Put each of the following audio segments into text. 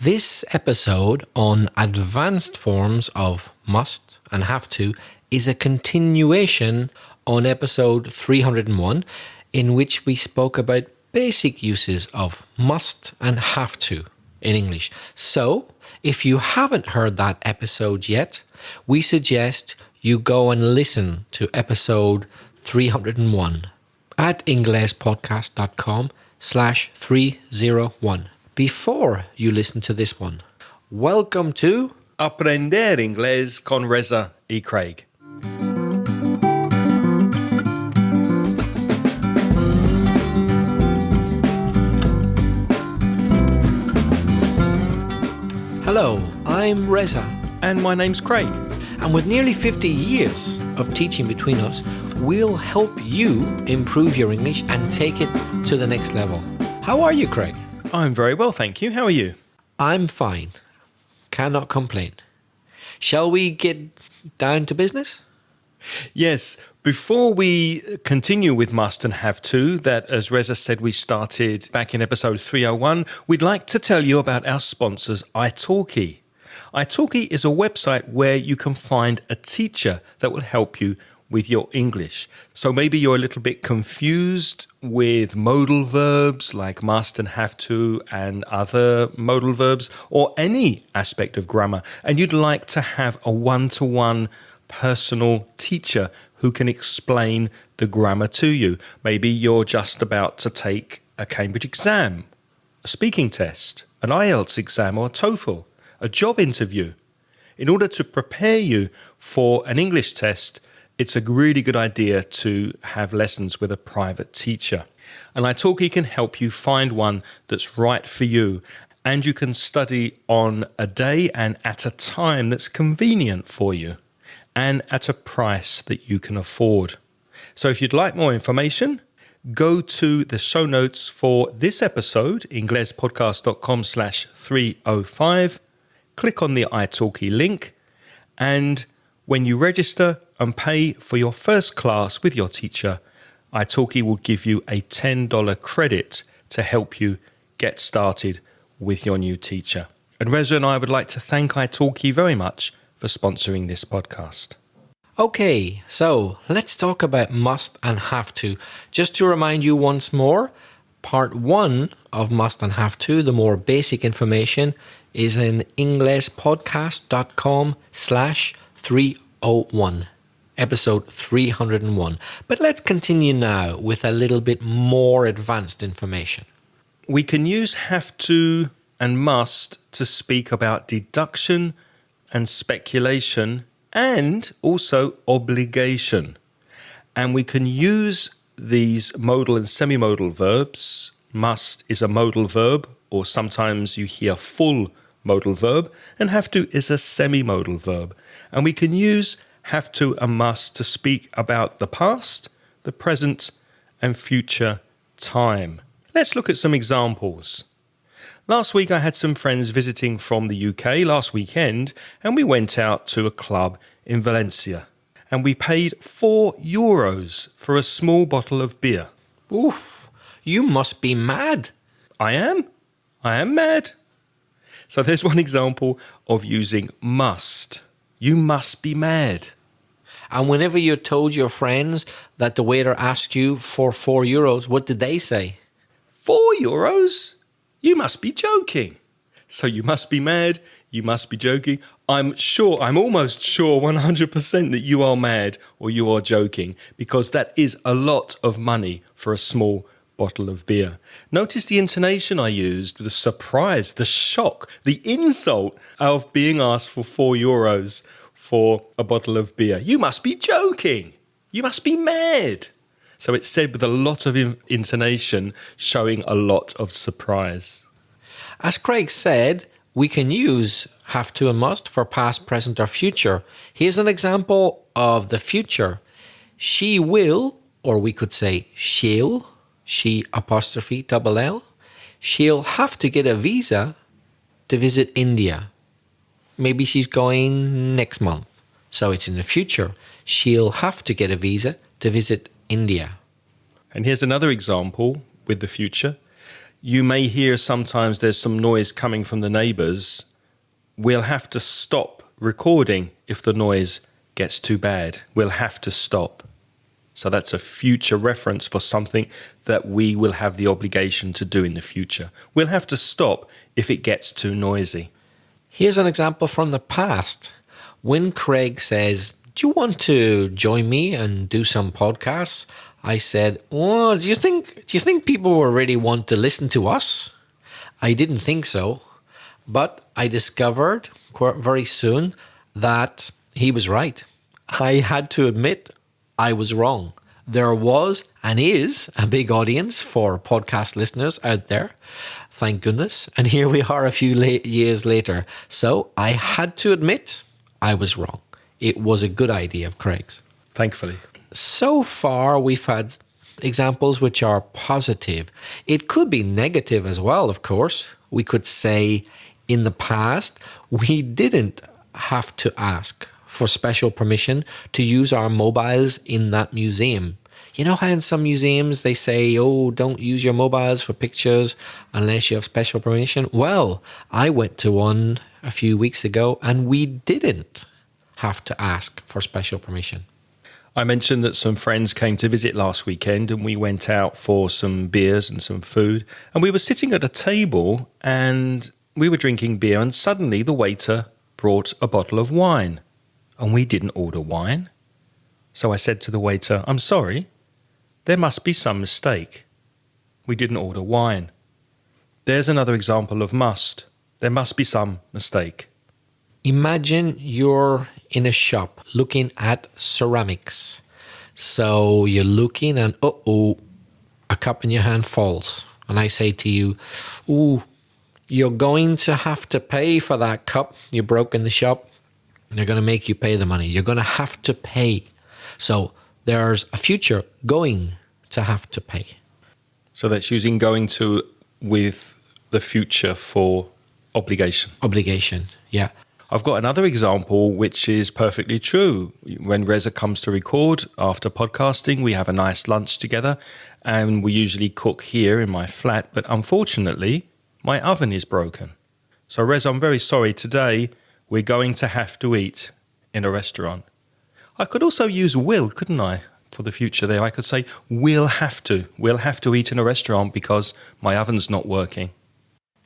This episode on advanced forms of must and have to is a continuation on episode 301, in which we spoke about basic uses of must and have to in English. So, if you haven't heard that episode yet, we suggest you go and listen to episode 301 at inglespodcast.com/301 before you listen to this one. Welcome to Aprender Inglés con Reza y Craig. Hello, I'm Reza. And my name's Craig. And with nearly 50 years of teaching between us, we'll help you improve your English and take it to the next level. How are you, Craig? I'm very well, thank you. How are you? I'm fine. Cannot complain. Shall we get down to business? Yes, before we continue with must and have to, that as Reza said we started back in episode 301, we'd like to tell you about our sponsors, AIRC306. AIRC306 is a website where you can find a teacher that will help you with your English. So maybe you're a little bit confused with modal verbs like must and have to and other modal verbs or any aspect of grammar, and you'd like to have a one-to-one personal teacher who can explain the grammar to you. Maybe you're just about to take a Cambridge exam, a speaking test, an IELTS exam or a TOEFL, a job interview. In order to prepare you for an English test, it's a really good idea to have lessons with a private teacher. And AIRC306 can help you find one that's right for you, and you can study on a day and at a time that's convenient for you and at a price that you can afford. So if you'd like more information, go to the show notes for this episode, inglespodcast.com/305, click on the AIRC306 link, and when you register and pay for your first class with your teacher, AIRC306 will give you a $10 credit to help you get started with your new teacher. And Reza and I would like to thank AIRC306 very much for sponsoring this podcast. Okay, so let's talk about must and have to. Just to remind you once more, part 1 of must and have to, the more basic information, is in inglespodcast.com/301, episode 301. But let's continue now with a little bit more advanced information. We can use have to and must to speak about deduction and speculation and also obligation. And we can use these modal and semi-modal verbs. Must is a modal verb, or sometimes you hear full modal verb, and have to is a semi-modal verb. And we can use have to and must to speak about the past, the present, and future time. Let's look at some examples. Last week I had some friends visiting from the UK last weekend, and we went out to a club in Valencia. And we paid €4 for a small bottle of beer. Oof, you must be mad. I am mad. So there's one example of using must. You must be mad. And whenever you told your friends that the waiter asked you for €4, what did they say? €4? You must be joking. So you must be mad, you must be joking. I'm almost sure 100% that you are mad or you are joking, because that is a lot of money for a small bottle of beer. Notice the intonation I used, the surprise, the shock, the insult of being asked for €4 for a bottle of beer. You must be joking. You must be mad. So it's said with a lot of intonation, showing a lot of surprise. As Craig said, we can use have to and must for past, present, or future. Here's an example of the future. She will, or we could say she'll, she apostrophe double L, she'll have to get a visa to visit India. Maybe she's going next month. So it's in the future. She'll have to get a visa to visit India. And here's another example with the future. You may hear sometimes there's some noise coming from the neighbours. We'll have to stop recording if the noise gets too bad. We'll have to stop. So that's a future reference for something that we will have the obligation to do in the future. We'll have to stop if it gets too noisy. Here's an example from the past. When Craig says, "Do you want to join me and do some podcasts?" I said, "Oh, do you think people will really want to listen to us?" I didn't think so, but I discovered very soon that he was right. I had to admit I was wrong. There was and is a big audience for podcast listeners out there. Thank goodness. And here we are a few years later. So I had to admit I was wrong. It was a good idea of Craig's. Thankfully. So far, we've had examples which are positive. It could be negative as well, of course. We could say in the past, we didn't have to ask for special permission to use our mobiles in that museum. You know how in some museums they say, "Oh, don't use your mobiles for pictures unless you have special permission"? Well, I went to one a few weeks ago and we didn't have to ask for special permission. I mentioned that some friends came to visit last weekend and we went out for some beers and some food. And we were sitting at a table and we were drinking beer and suddenly the waiter brought a bottle of wine. And we didn't order wine. So I said to the waiter, "I'm sorry, there must be some mistake. We didn't order wine." There's another example of must. There must be some mistake. Imagine you're in a shop looking at ceramics. So you're looking and a cup in your hand falls. And I say to you, "Ooh, you're going to have to pay for that cup you broke in the shop. They're going to make you pay the money. You're going to have to pay." So there's a future going to have to pay. So that's using going to with the future for obligation. Obligation, yeah. I've got another example which is perfectly true. When Reza comes to record after podcasting, we have a nice lunch together and we usually cook here in my flat. But unfortunately, my oven is broken. So Reza, I'm very sorry. Today, we're going to have to eat in a restaurant. I could also use will, couldn't I, for the future there? I could say, we'll have to eat in a restaurant because my oven's not working.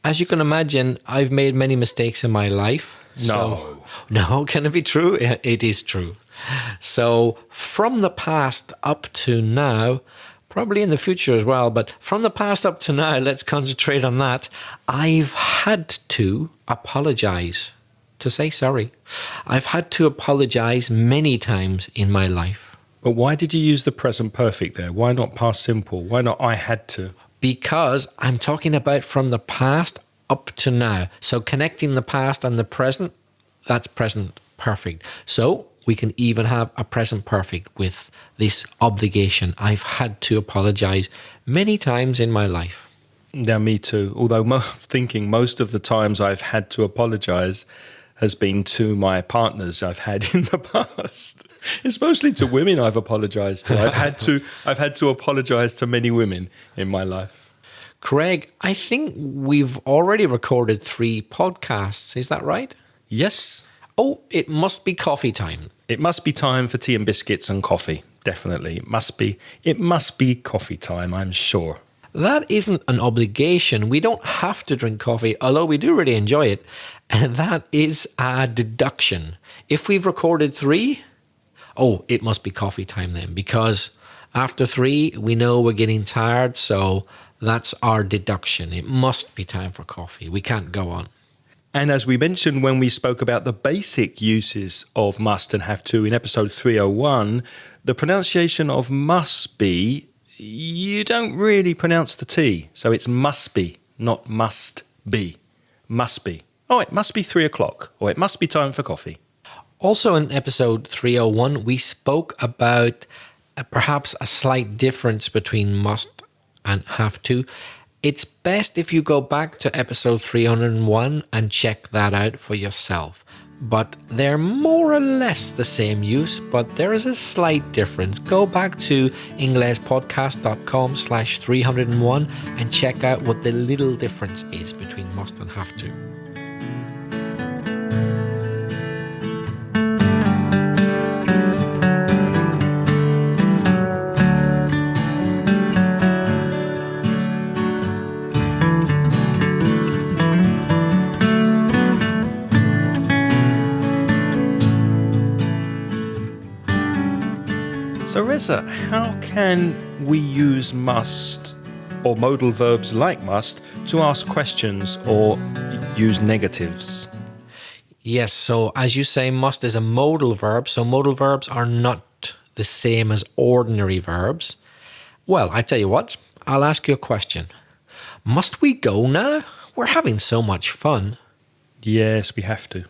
As you can imagine, I've made many mistakes in my life. No, can it be true? It is true. So from the past up to now, probably in the future as well, but from the past up to now, let's concentrate on that. I've had to apologize, to say sorry. I've had to apologize many times in my life. But why did you use the present perfect there? Why not past simple? Why not I had to? Because I'm talking about from the past up to now. So connecting the past and the present, that's present perfect. So we can even have a present perfect with this obligation. I've had to apologize many times in my life. Yeah, me too. Although thinking most of the times I've had to apologize has been to my partners I've had in the past. It's mostly to women I've apologized to. I've had to apologize to many women in my life. Craig, I think we've already recorded 3 podcasts. Is that right? Yes. Oh, it must be coffee time. It must be time for tea and biscuits and coffee. Definitely. It must be coffee time, I'm sure. That isn't an obligation. We don't have to drink coffee, although we do really enjoy it. And that is a deduction. If we've recorded 3, it must be coffee time then, because after 3, we know we're getting tired. So that's our deduction. It must be time for coffee. We can't go on. And as we mentioned when we spoke about the basic uses of must and have to in episode 301, the pronunciation of must be, you don't really pronounce the T. So it's must be, not must be. Must be. Oh, it must be 3 o'clock, or it must be time for coffee. Also in episode 301, we spoke about perhaps a slight difference between must and have to. It's best if you go back to episode 301 and check that out for yourself. but they're more or less the same use, but there is a slight difference. Go back to inglespodcast.com/301 and check out what the little difference is between must and have to. So Reza, how can we use must or modal verbs like must to ask questions or use negatives? Yes, so as you say, must is a modal verb, so modal verbs are not the same as ordinary verbs. Well, I tell you what, I'll ask you a question. Must we go now? We're having so much fun. Yes, we have to.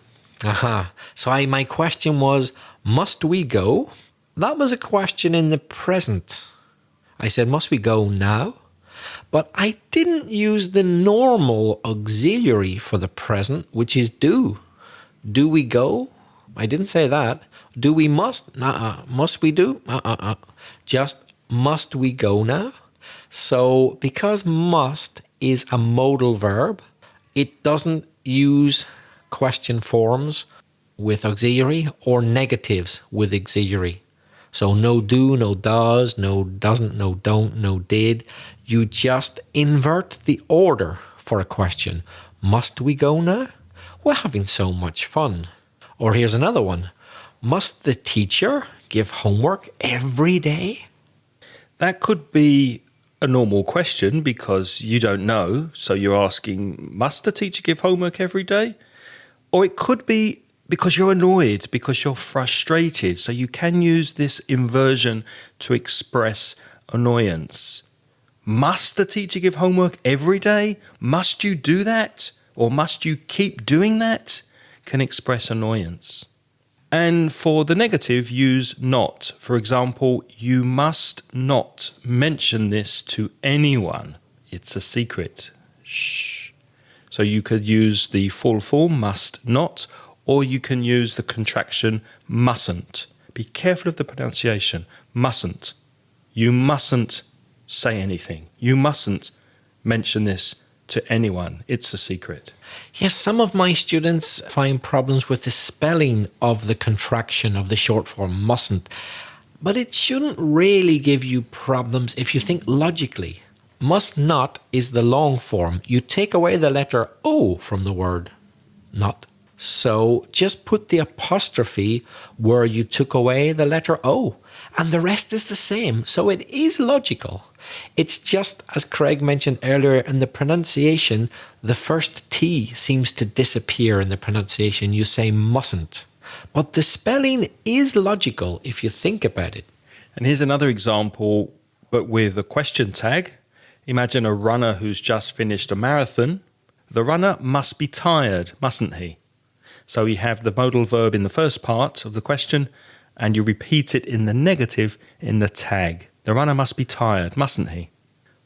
Aha. So my question was, must we go? That was a question in the present. I said, must we go now? But I didn't use the normal auxiliary for the present, which is do. Do we go? I didn't say that. Do we must? Must we do? Just must we go now? So because must is a modal verb, it doesn't use question forms with auxiliary or negatives with auxiliary. So no do, no does, no doesn't, no don't, no did. You just invert the order for a question. Must we go now? We're having so much fun. Or here's another one. Must the teacher give homework every day? That could be a normal question because you don't know. So you're asking, must the teacher give homework every day? Or it could be because you're annoyed, because you're frustrated. So you can use this inversion to express annoyance. Must the teacher give homework every day? Must you do that? Or must you keep doing that? Can express annoyance. And for the negative, use not. For example, you must not mention this to anyone. It's a secret. Shh. So you could use the full form, must not, or you can use the contraction mustn't. Be careful of the pronunciation. Mustn't. You mustn't say anything. You mustn't mention this to anyone. It's a secret. Yes, some of my students find problems with the spelling of the contraction of the short form mustn't. But it shouldn't really give you problems if you think logically. Must not is the long form. You take away the letter O from the word not. So just put the apostrophe where you took away the letter O, and the rest is the same. So it is logical. It's just, as Craig mentioned earlier, in the pronunciation, the first T seems to disappear in the pronunciation. You say mustn't. But the spelling is logical if you think about it. And here's another example, but with a question tag. Imagine a runner who's just finished a marathon. The runner must be tired, mustn't he? So you have the modal verb in the first part of the question, and you repeat it in the negative in the tag. The runner must be tired, mustn't he?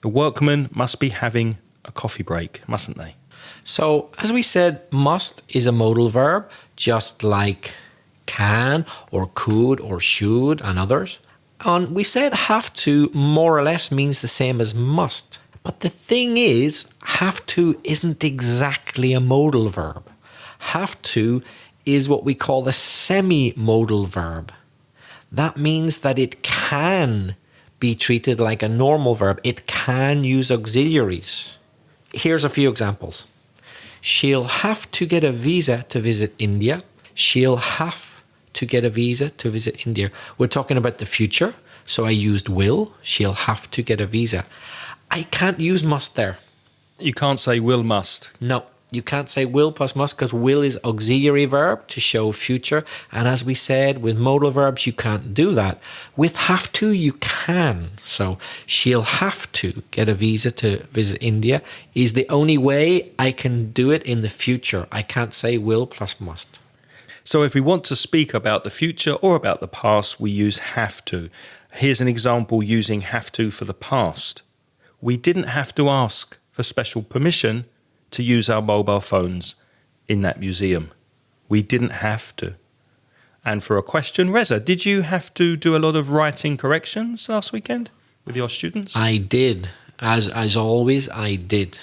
The workmen must be having a coffee break, mustn't they? So, as we said, must is a modal verb, just like can or could or should and others. And we said have to more or less means the same as must. But the thing is, have to isn't exactly a modal verb. Have to is what we call a semi-modal verb. That means that it can be treated like a normal verb. It can use auxiliaries. Here's a few examples. She'll have to get a visa to visit India. She'll have to get a visa to visit India. We're talking about the future, so I used will. She'll have to get a visa. I can't use must there. You can't say will, must. No, you can't say will plus must because will is auxiliary verb to show future. And as we said, with modal verbs, you can't do that. With have to, you can. So she'll have to get a visa to visit India is the only way I can do it in the future. I can't say will plus must. So if we want to speak about the future or about the past, we use have to. Here's an example using have to for the past. We didn't have to ask for special permission to use our mobile phones in that museum. We didn't have to. And for a question, Reza, did you have to do a lot of writing corrections last weekend with your students? I did. As always, I did.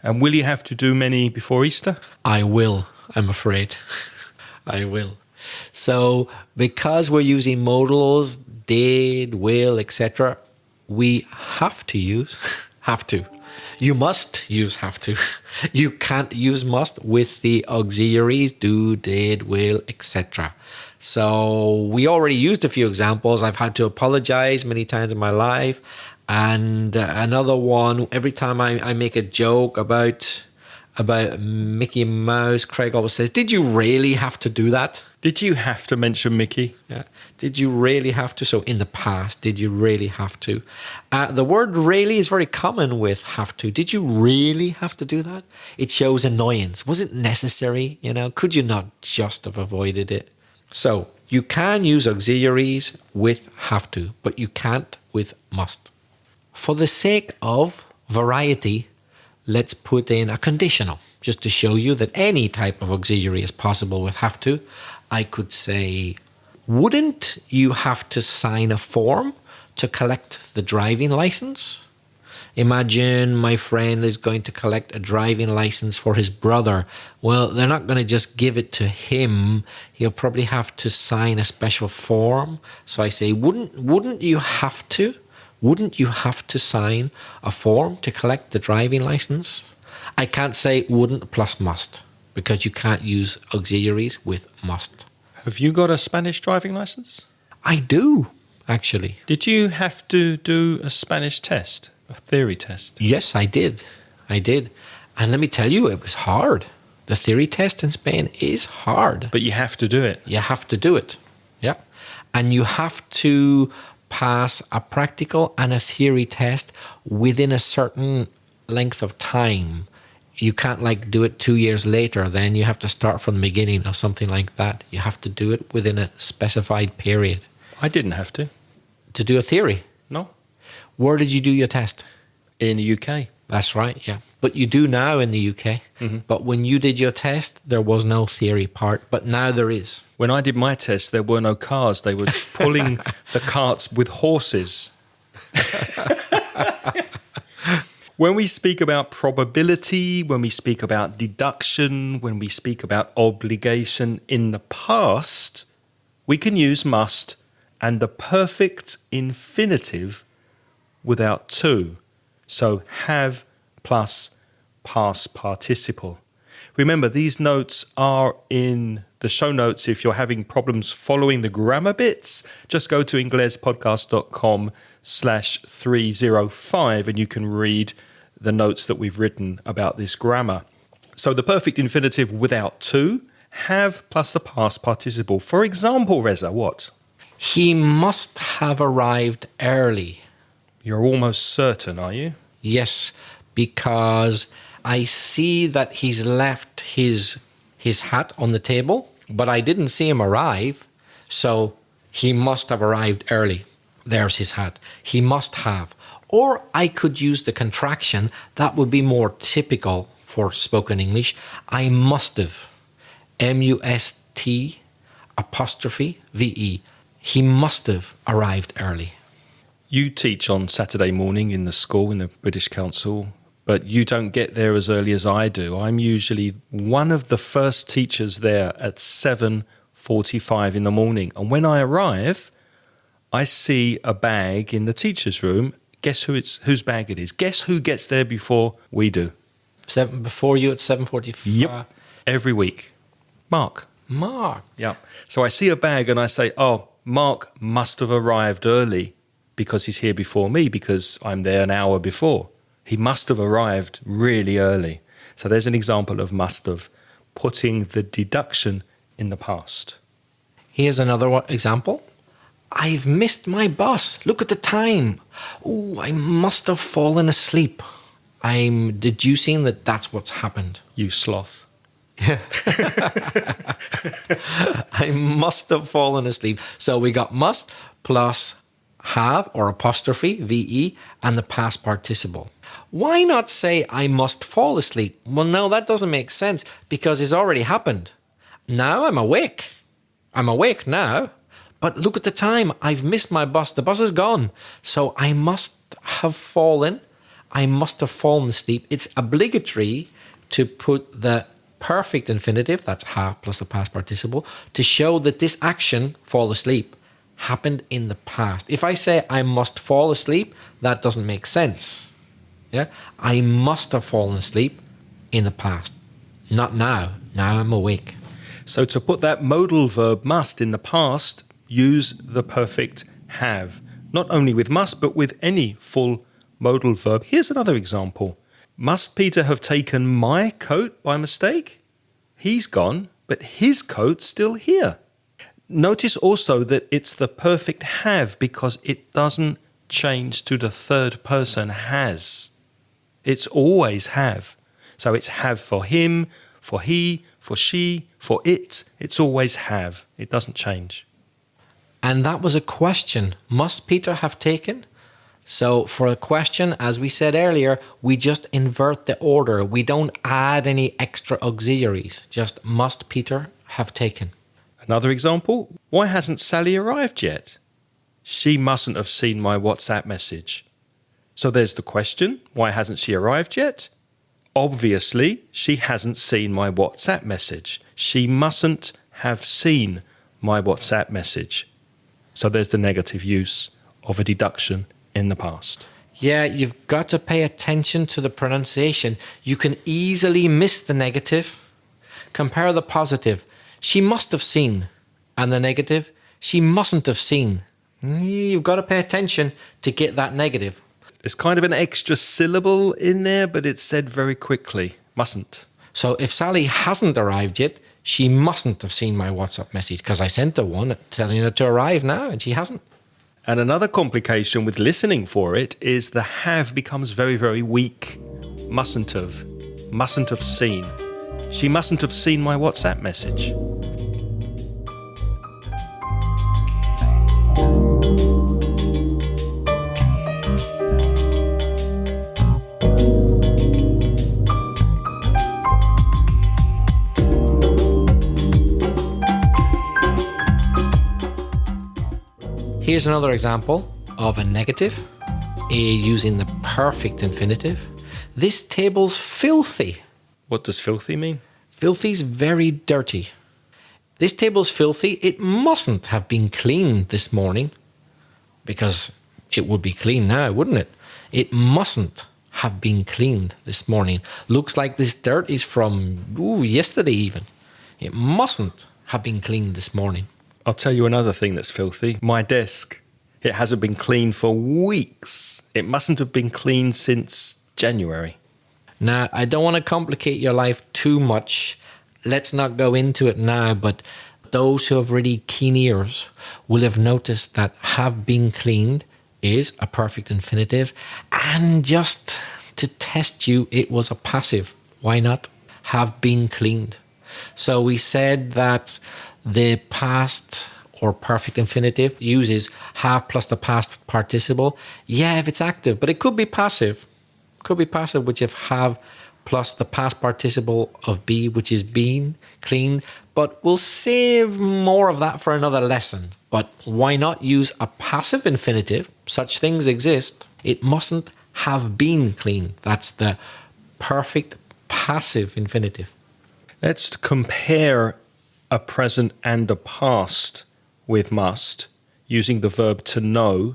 And will you have to do many before Easter? I will, I'm afraid. I will. So because we're using modals, did, will, etc., we have to use have to. You must use have to. You can't use must with the auxiliaries do, did, will, etc. So we already used a few examples. I've had to apologize many times in my life. And another one, every time I make a joke about Mickey Mouse, Craig always says, did you really have to do that? Did you have to mention Mickey? Yeah. Did you really have to? So in the past, did you really have to? The word really is very common with have to. Did you really have to do that? It shows annoyance. Was it necessary? Could you not just have avoided it? So you can use auxiliaries with have to, but you can't with must. For the sake of variety, let's put in a conditional, just to show you that any type of auxiliary is possible with have to. I could say, wouldn't you have to sign a form to collect the driving license? Imagine my friend is going to collect a driving license for his brother. Well, they're not going to just give it to him. He'll probably have to sign a special form. So I say, wouldn't you have to? Wouldn't you have to sign a form to collect the driving license? I can't say wouldn't plus must because you can't use auxiliaries with must. Have you got a Spanish driving license? I do, actually. Did you have to do a Spanish test, a theory test? Yes, I did. And let me tell you, it was hard. The theory test in Spain is hard. But you have to do it. You have to do it. Yeah. And you have to pass a practical and a theory test within a certain length of time. You can't do it 2 years later, then you have to start from the beginning or something like that. You have to do it within a specified period. I didn't have to. To do a theory? No. Where did you do your test? In the UK. That's right, yeah. But you do now in the UK. Mm-hmm. But when you did your test, there was no theory part. But now there is. When I did my test, there were no cars. They were pulling the carts with horses. When we speak about probability, when we speak about deduction, when we speak about obligation in the past, we can use must and the perfect infinitive without to. So have plus past participle. Remember, these notes are in the show notes. If you're having problems following the grammar bits, just go to inglespodcast.com/305 and you can read the notes that we've written about this grammar. So the perfect infinitive without to, have plus the past participle. For example, Reza, what? He must have arrived early. You're almost certain, are you? Yes, because I see that he's left his hat on the table, but I didn't see him arrive. So he must have arrived early. There's his hat. He must have. Or I could use the contraction. That would be more typical for spoken English. I must have. M-U-S-T apostrophe V-E. He must have arrived early. You teach on Saturday morning in the school in the British Council, but you don't get there as early as I do. I'm usually one of the first teachers there at 7:45 in the morning. And when I arrive, I see a bag in the teacher's room. Guess whose bag it is? Guess who gets there before we do? Before you at 7:45? Yep. Every week. Mark. Yeah. So I see a bag and I say, oh, Mark must have arrived early because he's here before me because I'm there an hour before. He must have arrived really early. So there's an example of must have, putting the deduction in the past. Here's another example. I've missed my bus. Look at the time. Oh, I must have fallen asleep. I'm deducing that that's what's happened. You sloth. Yeah. I must have fallen asleep. So we got must plus have or apostrophe, V-E, and the past participle. Why not say I must fall asleep? Well, no, that doesn't make sense because it's already happened. Now I'm awake. I'm awake now. But look at the time. I've missed my bus. The bus is gone. So I must have fallen. I must have fallen asleep. It's obligatory to put the perfect infinitive, that's have plus the past participle, to show that this action, fall asleep, happened in the past. If I say I must fall asleep, that doesn't make sense. Yeah, I must have fallen asleep in the past. Not now. Now I'm awake. So to put that modal verb must in the past, use the perfect have. Not only with must, but with any full modal verb. Here's another example. Must Peter have taken my coat by mistake? He's gone, but his coat's still here. Notice also that it's the perfect have because it doesn't change to the third person has. It's always have. So it's have for him, for he, for she, for it. It's always have. It doesn't change. And that was a question. Must Peter have taken? So for a question, as we said earlier, we just invert the order. We don't add any extra auxiliaries. Just must Peter have taken. Another example, why hasn't Sally arrived yet? She mustn't have seen my WhatsApp message. So there's the question, why hasn't she arrived yet? Obviously, she hasn't seen my WhatsApp message. She mustn't have seen my WhatsApp message. So there's the negative use of a deduction in the past. Yeah, you've got to pay attention to the pronunciation. You can easily miss the negative. Compare the positive. She must have seen. And the negative, she mustn't have seen. You've got to pay attention to get that negative. There's kind of an extra syllable in there, but it's said very quickly. Mustn't. So if Sally hasn't arrived yet, she mustn't have seen my WhatsApp message because I sent her one telling her to arrive now and she hasn't. And another complication with listening for it is the have becomes very, very weak. Mustn't have seen. She mustn't have seen my WhatsApp message. Here's another example of a negative using the perfect infinitive. This table's filthy. What does filthy mean? Filthy's very dirty. This table's filthy. It mustn't have been cleaned this morning because it would be clean now, wouldn't it? It mustn't have been cleaned this morning. Looks like this dirt is from yesterday even. It mustn't have been cleaned this morning. I'll tell you another thing that's filthy. My desk. It hasn't been cleaned for weeks. It mustn't have been cleaned since January. Now, I don't want to complicate your life too much. Let's not go into it now, but those who have really keen ears will have noticed that have been cleaned is a perfect infinitive. And just to test you, it was a passive. Why not? Have been cleaned. So we said that the past or perfect infinitive uses have plus the past participle. Yeah, if it's active, but it could be passive. Could be passive, which if have plus the past participle of be, which is been, cleaned. But we'll save more of that for another lesson. But why not use a passive infinitive? Such things exist. It mustn't have been cleaned. That's the perfect passive infinitive. Let's compare a present and a past with must using the verb to know.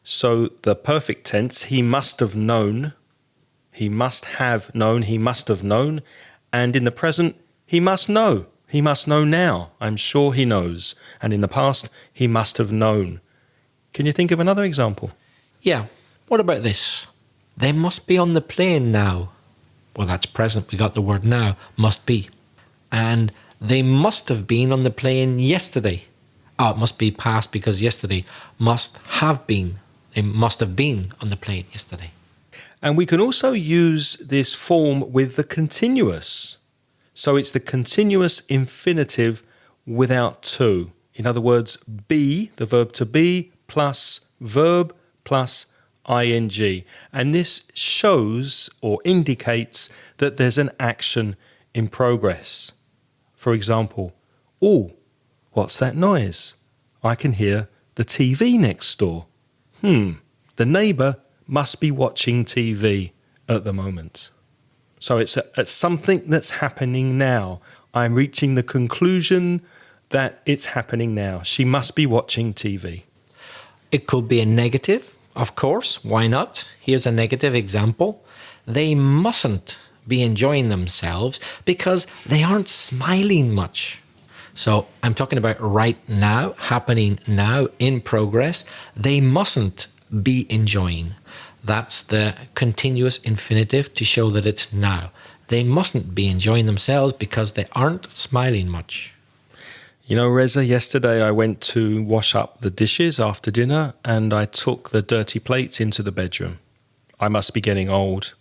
So the perfect tense, he must have known. He must have known. He must have known. And in the present, he must know. He must know now. I'm sure he knows. And in the past, he must have known. Can you think of another example? Yeah. What about this? They must be on the plane now. Well, that's present. We got the word now. Must be. And they must have been on the plane yesterday. Oh, it must be past because yesterday. Must have been. They must have been on the plane yesterday. And we can also use this form with the continuous. So it's the continuous infinitive without to. In other words, be, the verb to be, plus verb plus ing. And this shows or indicates that there's an action in progress. For example, Oh, what's that noise? I can hear the TV next door. The neighbour must be watching TV at the moment. So it's something that's happening now. I'm reaching the conclusion that it's happening now. She must be watching TV. It could be a negative, of course. Why not? Here's a negative example. They mustn't be enjoying themselves because they aren't smiling much. So I'm talking about right now, happening now, in progress. They mustn't be enjoying. That's the continuous infinitive to show that it's now. They mustn't be enjoying themselves because they aren't smiling much. You know, Reza, yesterday I went to wash up the dishes after dinner and I took the dirty plates into the bedroom. I must be getting old.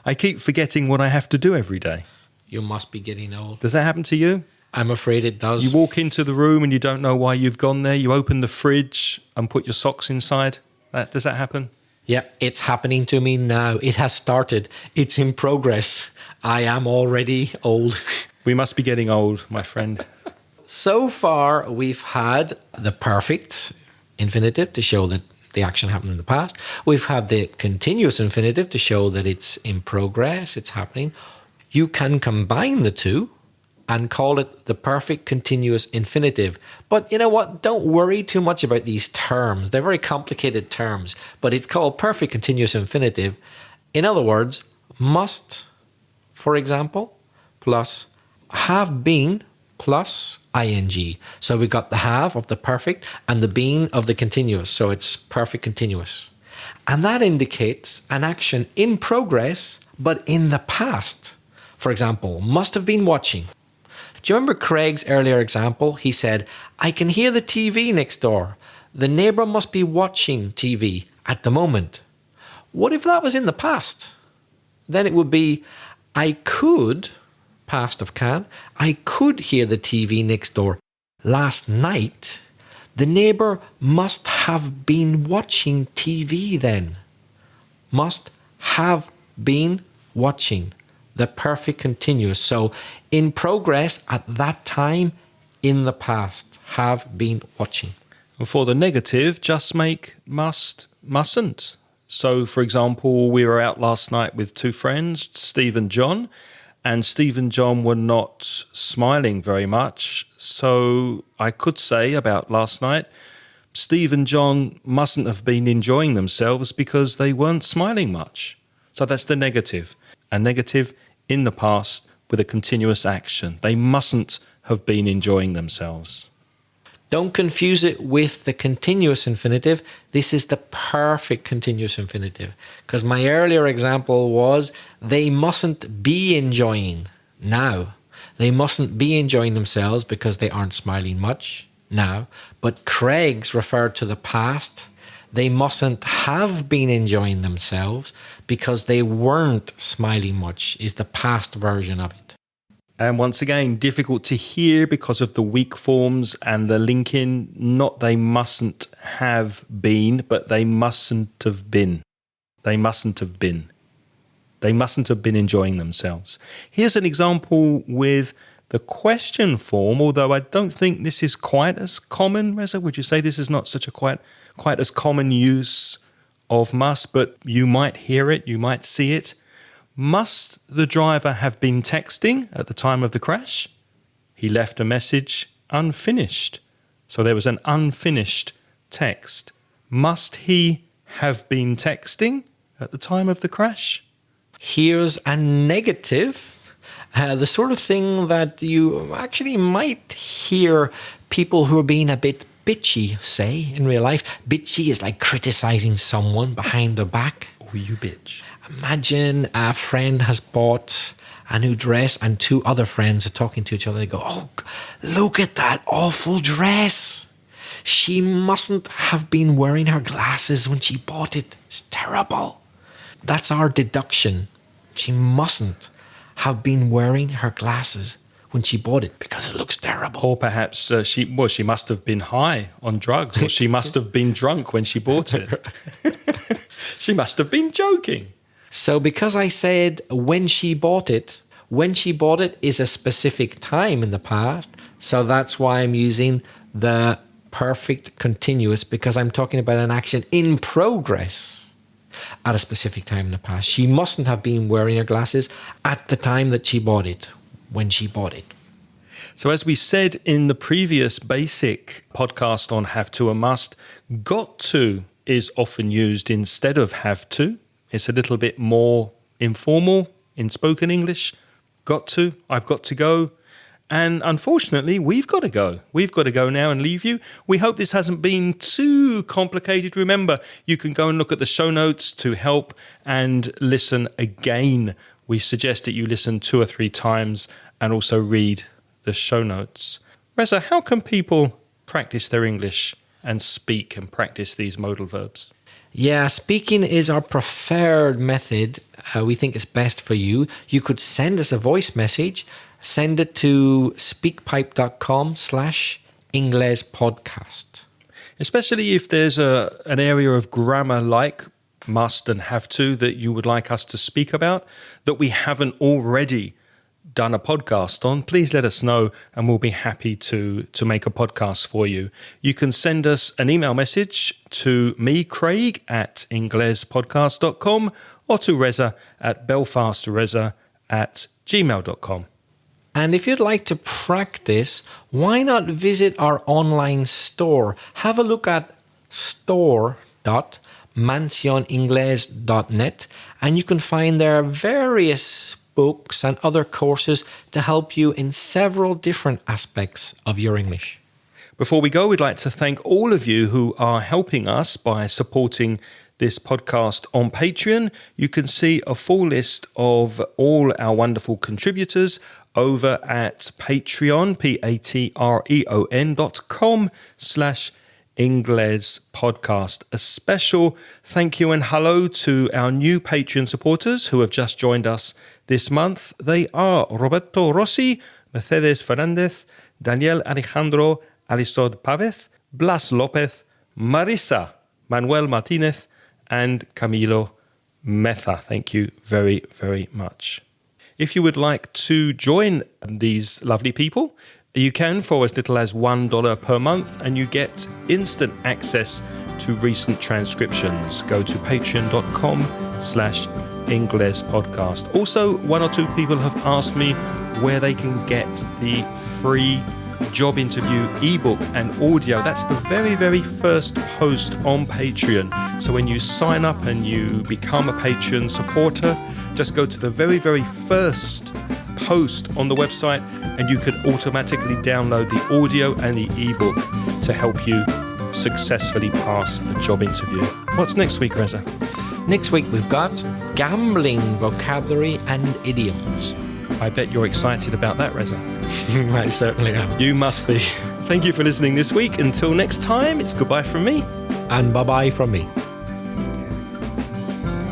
I keep forgetting what I have to do every day. You must be getting old. Does that happen to you? I'm afraid it does. You walk into the room and you don't know why you've gone there. You open the fridge and put your socks inside. Does that happen? Yeah, it's happening to me now. It has started. It's in progress. I am already old. We must be getting old, my friend. So far, we've had the perfect infinitive to show that the action happened in the past. We've had the continuous infinitive to show that it's in progress, it's happening. You can combine the two and call it the perfect continuous infinitive. But you know what? Don't worry too much about these terms. They're very complicated terms, but it's called perfect continuous infinitive. In other words, must, for example, plus have been plus ing. So we got the have of the perfect and the been of the continuous. So it's perfect continuous. And that indicates an action in progress, but in the past. For example, must have been watching. Do you remember Craig's earlier example? He said, I can hear the TV next door. The neighbour must be watching TV at the moment. What if that was in the past? Then it would be, I could, past of can, I could hear the TV next door last night. The neighbour must have been watching TV then. Must have been watching. The perfect continuous. So in progress at that time, in the past, have been watching. And for the negative, just make must, mustn't. So, for example, we were out last night with two friends, Steve and John, and Steve and John were not smiling very much. So I could say about last night, Steve and John mustn't have been enjoying themselves because they weren't smiling much. So that's the negative. A negative in the past with a continuous action. They mustn't have been enjoying themselves. Don't confuse it with the continuous infinitive. This is the perfect continuous infinitive. Because my earlier example was they mustn't be enjoying now. They mustn't be enjoying themselves because they aren't smiling much now. But Craig's referred to the past. They mustn't have been enjoying themselves because they weren't smiling much is the past version of it. And once again, difficult to hear because of the weak forms and the linking. Not they mustn't have been, but they mustn't have been. They mustn't have been. They mustn't have been enjoying themselves. Here's an example with the question form, although I don't think this is quite as common, Reza. Would you say this is not such a quite as common use of must, but you might hear it, you might see it. Must the driver have been texting at the time of the crash? He left a message unfinished. So there was an unfinished text. Must he have been texting at the time of the crash? Here's a negative, the sort of thing that you actually might hear people who are being a bit bitchy say in real life. Bitchy is like criticizing someone behind their back. Oh, you bitch. Imagine a friend has bought a new dress and two other friends are talking to each other. They go, oh, look at that awful dress. She mustn't have been wearing her glasses when she bought it. It's terrible. That's our deduction. She mustn't have been wearing her glasses when she bought it because it looks terrible. Or perhaps she must have been high on drugs, or she must have been drunk when she bought it. She must have been joking. So because I said when she bought it, When she bought it is a specific time in the past. So that's why I'm using the perfect continuous, because I'm talking about an action in progress at a specific time in the past. She mustn't have been wearing her glasses at the time that she bought it, when she bought it. So as we said in the previous basic podcast on have to and must, got to is often used instead of have to. It's a little bit more informal in spoken English. Got to, I've got to go. And unfortunately, we've got to go. We've got to go now and leave you. We hope this hasn't been too complicated. Remember, you can go and look at the show notes to help and listen again. We suggest that you listen 2 or 3 times and also read the show notes. Reza, how can people practice their English and speak and practice these modal verbs? Yeah, speaking is our preferred method. We think it's best for you. You could send us a voice message. Send it to speakpipe.com/Ingles podcast. Especially if there's an area of grammar like must and have to that you would like us to speak about that we haven't already done a podcast on, please let us know and we'll be happy to make a podcast for you. You can send us an email message to me, Craig, at inglespodcast.com or to Reza at belfastreza@gmail.com. And if you'd like to practice, why not visit our online store? Have a look at store.mansioningles.net and you can find there various books and other courses to help you in several different aspects of your English. Before we go, we'd like to thank all of you who are helping us by supporting this podcast on Patreon. You can see a full list of all our wonderful contributors over at Patreon, patreon.com/Ingles podcast. A special thank you and hello to our new Patreon supporters who have just joined us this month. They are Roberto Rossi, Mercedes Fernandez, Daniel Alejandro Alisod Pavez, Blas Lopez, Marisa, Manuel Martinez, and Camilo Meza. Thank you very, very much. If you would like to join these lovely people, you can for as little as $1 per month and you get instant access to recent transcriptions. Go to patreon.com/Ingles podcast. Also, 1 or 2 people have asked me where they can get the free job interview ebook and audio. That's the very, very first post on Patreon. So when you sign up and you become a Patreon supporter, just go to the very, very first post on the website and you can automatically download the audio and the ebook to help you successfully pass a job interview. What's next week, Reza? Next week we've got gambling vocabulary and idioms. I bet you're excited about that, Reza. I certainly am. You must be. Thank you for listening this week. Until next time, it's goodbye from me. And bye-bye from me.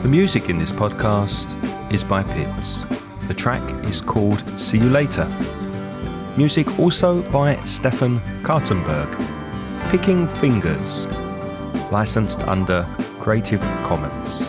The music in this podcast is by Pitts. The track is called See You Later. Music also by Stefan Kartenberg. Picking Fingers. Licensed under Creative Commons.